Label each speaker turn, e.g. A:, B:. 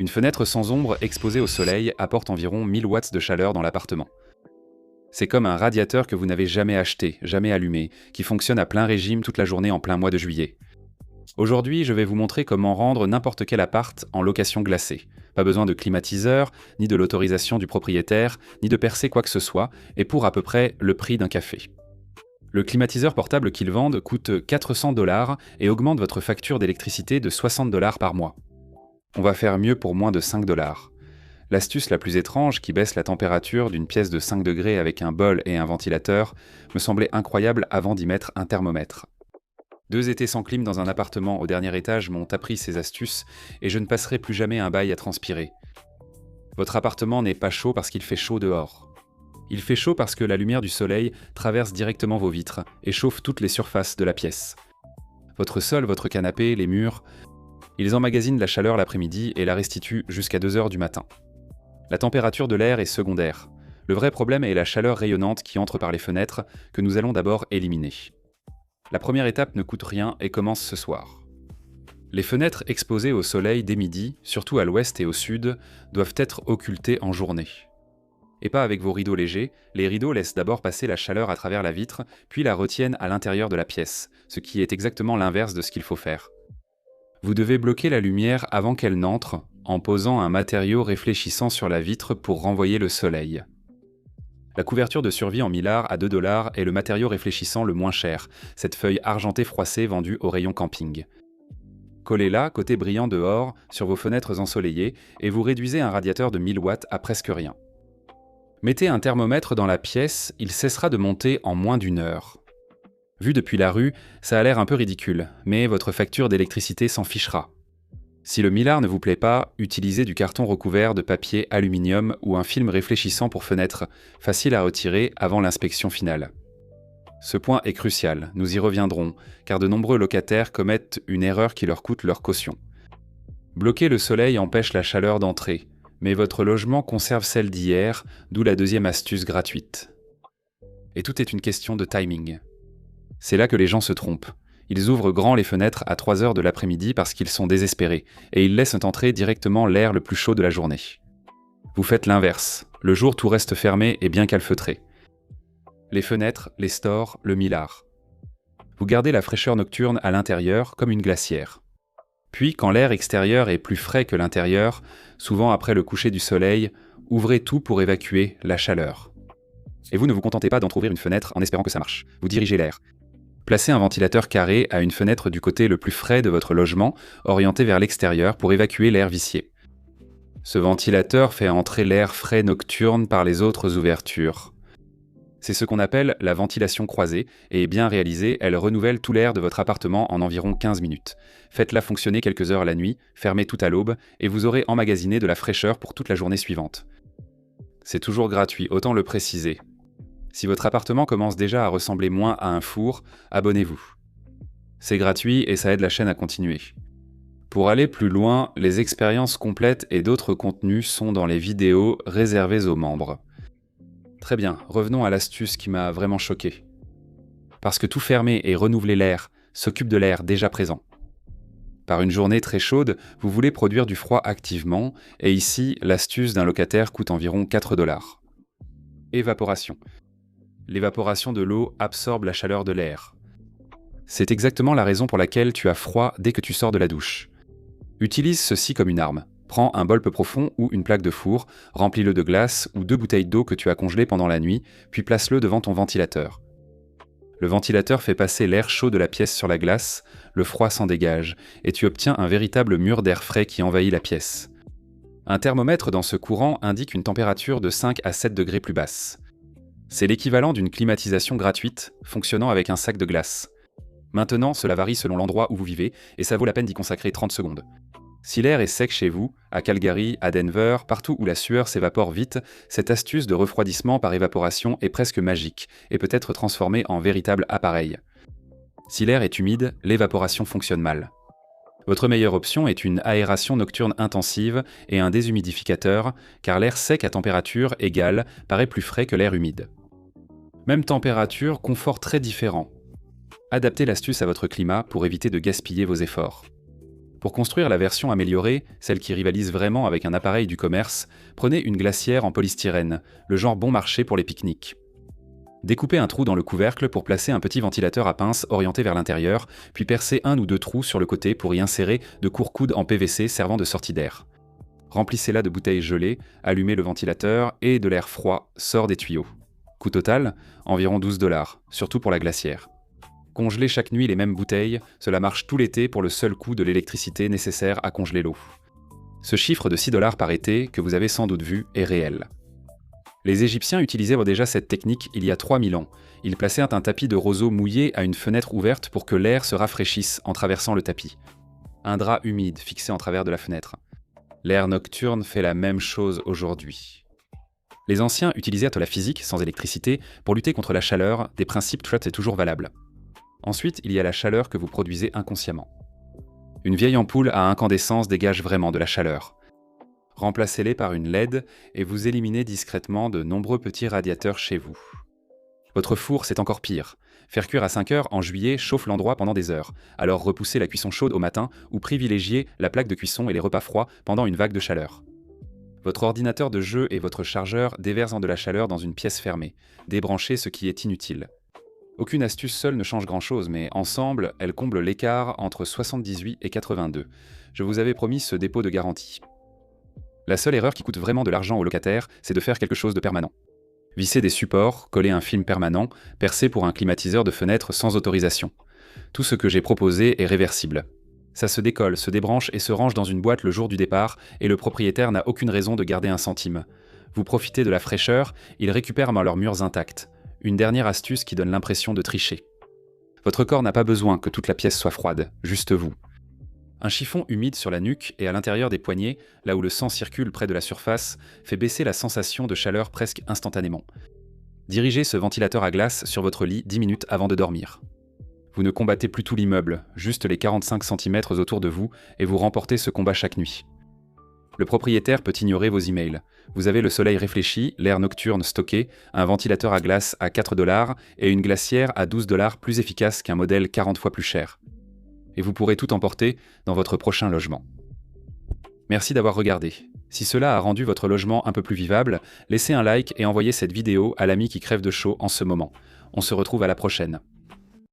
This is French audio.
A: Une fenêtre sans ombre exposée au soleil apporte environ 1000 watts de chaleur dans l'appartement. C'est comme un radiateur que vous n'avez jamais acheté, jamais allumé, qui fonctionne à plein régime toute la journée en plein mois de juillet. Aujourd'hui, je vais vous montrer comment rendre n'importe quel appart en location glacée. Pas besoin de climatiseur, ni de l'autorisation du propriétaire, ni de percer quoi que ce soit, et pour à peu près le prix d'un café. Le climatiseur portable qu'ils vendent coûte 400 $ et augmente votre facture d'électricité de 60 $ par mois. On va faire mieux pour moins de 5 $. L'astuce la plus étrange qui baisse la température d'une pièce de 5 degrés avec un bol et un ventilateur me semblait incroyable avant d'y mettre un thermomètre. 2 étés sans clim dans un appartement au dernier étage m'ont appris ces astuces et je ne passerai plus jamais un bail à transpirer. Votre appartement n'est pas chaud parce qu'il fait chaud dehors. Il fait chaud parce que la lumière du soleil traverse directement vos vitres et chauffe toutes les surfaces de la pièce. Votre sol, votre canapé, les murs, ils emmagasinent la chaleur l'après-midi et la restituent jusqu'à 2 heures du matin. La température de l'air est secondaire. Le vrai problème est la chaleur rayonnante qui entre par les fenêtres que nous allons d'abord éliminer. La première étape ne coûte rien et commence ce soir. Les fenêtres exposées au soleil dès midi, surtout à l'ouest et au sud, doivent être occultées en journée. Et pas avec vos rideaux légers, les rideaux laissent d'abord passer la chaleur à travers la vitre, puis la retiennent à l'intérieur de la pièce, ce qui est exactement l'inverse de ce qu'il faut faire. Vous devez bloquer la lumière avant qu'elle n'entre, en posant un matériau réfléchissant sur la vitre pour renvoyer le soleil. La couverture de survie en mylar à 2 $ est le matériau réfléchissant le moins cher, cette feuille argentée froissée vendue au rayon camping. Collez-la, côté brillant dehors, sur vos fenêtres ensoleillées et vous réduisez un radiateur de 1000 watts à presque rien. Mettez un thermomètre dans la pièce, il cessera de monter en moins d'1 heure. Vu depuis la rue, ça a l'air un peu ridicule, mais votre facture d'électricité s'en fichera. Si le mylar ne vous plaît pas, utilisez du carton recouvert de papier aluminium ou un film réfléchissant pour fenêtre, facile à retirer avant l'inspection finale. Ce point est crucial, nous y reviendrons, car de nombreux locataires commettent une erreur qui leur coûte leur caution. Bloquer le soleil empêche la chaleur d'entrer, mais votre logement conserve celle d'hier, d'où la deuxième astuce gratuite. Et tout est une question de timing. C'est là que les gens se trompent. Ils ouvrent grand les fenêtres à 3 heures de l'après-midi parce qu'ils sont désespérés, et ils laissent entrer directement l'air le plus chaud de la journée. Vous faites l'inverse. Le jour, tout reste fermé et bien calfeutré. Les fenêtres, les stores, le mylar. Vous gardez la fraîcheur nocturne à l'intérieur comme une glacière. Puis, quand l'air extérieur est plus frais que l'intérieur, souvent après le coucher du soleil, ouvrez tout pour évacuer la chaleur. Et vous ne vous contentez pas d'entrouvrir une fenêtre en espérant que ça marche. Vous dirigez l'air. Placez un ventilateur carré à une fenêtre du côté le plus frais de votre logement, orienté vers l'extérieur pour évacuer l'air vicié. Ce ventilateur fait entrer l'air frais nocturne par les autres ouvertures. C'est ce qu'on appelle la ventilation croisée, et bien réalisée, elle renouvelle tout l'air de votre appartement en environ 15 minutes. Faites-la fonctionner quelques heures la nuit, fermez tout à l'aube, et vous aurez emmagasiné de la fraîcheur pour toute la journée suivante. C'est toujours gratuit, autant le préciser. Si votre appartement commence déjà à ressembler moins à un four, abonnez-vous. C'est gratuit et ça aide la chaîne à continuer. Pour aller plus loin, les expériences complètes et d'autres contenus sont dans les vidéos réservées aux membres. Très bien, revenons à l'astuce qui m'a vraiment choqué. Parce que tout fermer et renouveler l'air s'occupe de l'air déjà présent. Par une journée très chaude, vous voulez produire du froid activement, et ici, l'astuce d'un locataire coûte environ 4 $. Évaporation. L'évaporation de l'eau absorbe la chaleur de l'air. C'est exactement la raison pour laquelle tu as froid dès que tu sors de la douche. Utilise ceci comme une arme. Prends un bol peu profond ou une plaque de four, remplis-le de glace ou 2 bouteilles d'eau que tu as congelées pendant la nuit, puis place-le devant ton ventilateur. Le ventilateur fait passer l'air chaud de la pièce sur la glace, le froid s'en dégage, et tu obtiens un véritable mur d'air frais qui envahit la pièce. Un thermomètre dans ce courant indique une température de 5 à 7 degrés plus basse. C'est l'équivalent d'une climatisation gratuite, fonctionnant avec un sac de glace. Maintenant, cela varie selon l'endroit où vous vivez, et ça vaut la peine d'y consacrer 30 secondes. Si l'air est sec chez vous, à Calgary, à Denver, partout où la sueur s'évapore vite, cette astuce de refroidissement par évaporation est presque magique, et peut être transformée en véritable appareil. Si l'air est humide, l'évaporation fonctionne mal. Votre meilleure option est une aération nocturne intensive et un déshumidificateur, car l'air sec à température égale paraît plus frais que l'air humide. Même température, confort très différent. Adaptez l'astuce à votre climat pour éviter de gaspiller vos efforts. Pour construire la version améliorée, celle qui rivalise vraiment avec un appareil du commerce, prenez une glacière en polystyrène, le genre bon marché pour les pique-niques. Découpez un trou dans le couvercle pour placer un petit ventilateur à pince orienté vers l'intérieur, puis percez un ou deux trous sur le côté pour y insérer de courts coudes en PVC servant de sortie d'air. Remplissez-la de bouteilles gelées, allumez le ventilateur et de l'air froid sort des tuyaux. Coût total, environ 12 $, surtout pour la glacière. Congelez chaque nuit les mêmes bouteilles, cela marche tout l'été pour le seul coût de l'électricité nécessaire à congeler l'eau. Ce chiffre de 6 $ par été, que vous avez sans doute vu, est réel. Les Égyptiens utilisaient déjà cette technique il y a 3000 ans. Ils plaçaient un tapis de roseau mouillé à une fenêtre ouverte pour que l'air se rafraîchisse en traversant le tapis. Un drap humide fixé en travers de la fenêtre. L'air nocturne fait la même chose aujourd'hui. Les anciens utilisaient la physique, sans électricité, pour lutter contre la chaleur, des principes Trutt est toujours valable. Ensuite, il y a la chaleur que vous produisez inconsciemment. Une vieille ampoule à incandescence dégage vraiment de la chaleur. Remplacez-les par une LED et vous éliminez discrètement de nombreux petits radiateurs chez vous. Votre four, c'est encore pire. Faire cuire à 5 heures en juillet chauffe l'endroit pendant des heures, alors repoussez la cuisson chaude au matin ou privilégiez la plaque de cuisson et les repas froids pendant une vague de chaleur. Votre ordinateur de jeu et votre chargeur déversent de la chaleur dans une pièce fermée. Débranchez ce qui est inutile. Aucune astuce seule ne change grand-chose, mais ensemble, elles comblent l'écart entre 78 et 82. Je vous avais promis ce dépôt de garantie. La seule erreur qui coûte vraiment de l'argent aux locataires, c'est de faire quelque chose de permanent. Visser des supports, coller un film permanent, percer pour un climatiseur de fenêtre sans autorisation. Tout ce que j'ai proposé est réversible. Ça se décolle, se débranche et se range dans une boîte le jour du départ, et le propriétaire n'a aucune raison de garder un centime. Vous profitez de la fraîcheur, ils récupèrent leurs murs intacts. Une dernière astuce qui donne l'impression de tricher. Votre corps n'a pas besoin que toute la pièce soit froide, juste vous. Un chiffon humide sur la nuque et à l'intérieur des poignets, là où le sang circule près de la surface, fait baisser la sensation de chaleur presque instantanément. Dirigez ce ventilateur à glace sur votre lit 10 minutes avant de dormir. Vous ne combattez plus tout l'immeuble, juste les 45 cm autour de vous, et vous remportez ce combat chaque nuit. Le propriétaire peut ignorer vos emails. Vous avez le soleil réfléchi, l'air nocturne stocké, un ventilateur à glace à 4 $ et une glacière à 12 $ plus efficace qu'un modèle 40 fois plus cher. Et vous pourrez tout emporter dans votre prochain logement. Merci d'avoir regardé. Si cela a rendu votre logement un peu plus vivable, laissez un like et envoyez cette vidéo à l'ami qui crève de chaud en ce moment. On se retrouve à la prochaine.